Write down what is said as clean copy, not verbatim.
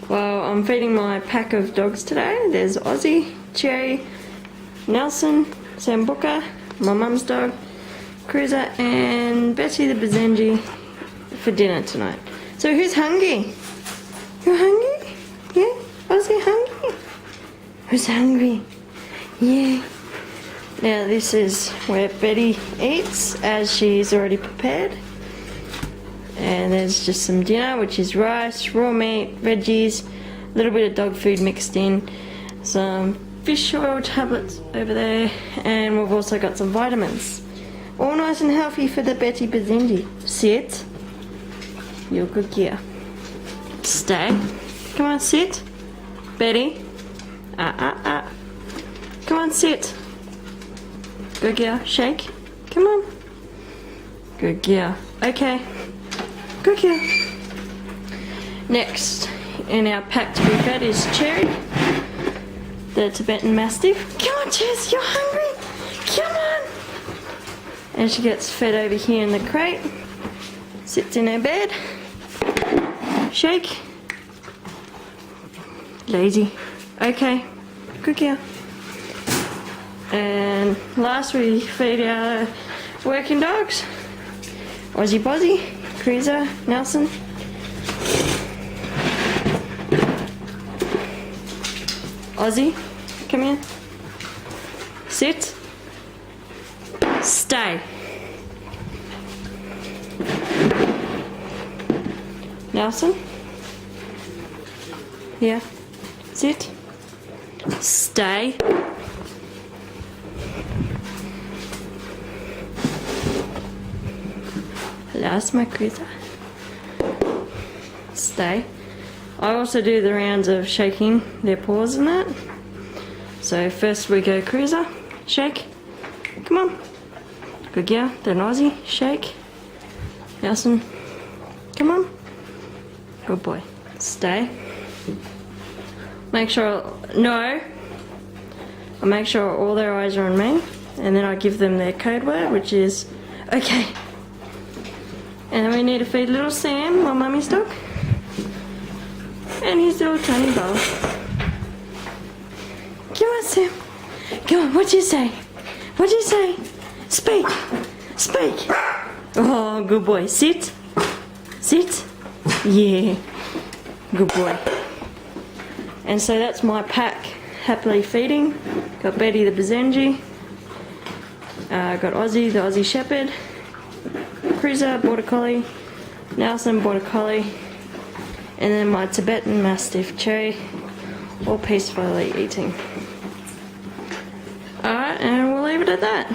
Well, I'm feeding my pack of dogs today. There's Ozzie, Cherry, Nelson, Sambuca, my mum's dog, Cruizer, and Betty the Bazenji for dinner tonight. So who's hungry? You're hungry? Yeah? Ozzie hungry? Who's hungry? Yeah. Now this is where Betty eats, as she's already prepared. And there's just some dinner, which is rice, raw meat, veggies, a little bit of dog food mixed in, some fish oil tablets over there, and we've also got some vitamins. All nice and healthy for the Betty Bazenji. Sit. You're good gear. Stay. Come on, sit. Betty. Come on, sit. Good gear. Shake. Come on. Good gear. Okay. Good gear. Next in our pack to be fed is Cherry, the Tibetan Mastiff. Come on, Chess, you're hungry. Come on. And she gets fed over here in the crate. Sits in her bed. Shake. Lazy. Okay. Good gear. And last we feed our working dogs. Ozzie Bozzie, Cruizer, Nelson. Ozzie, come here. Sit. Stay. Nelson. Here. Sit. Stay. Last my Cruizer. Stay. I also do the rounds of shaking their paws and that. So first we go Cruizer, shake, come on. Good gear, then Ozzie, shake. Nelson, come on. Good boy. Stay. Make sure, no. I make sure all their eyes are on me, and then I give them their code word, which is okay. And then we need to feed little Sam, my mummy's dog, and his little tiny bowl. Come on, Sam. Come on, what'd you say? What'd you say? Speak. Speak. Oh, good boy. Sit. Sit. Yeah. Good boy. And so that's my pack, happily feeding. Got Betty the Bazenji. Got Ozzie, the Aussie Shepherd. Cruizer, Border Collie, Nelson, Border Collie, and then my Tibetan Mastiff, Cherry, all peacefully eating. Alright, and we'll leave it at that.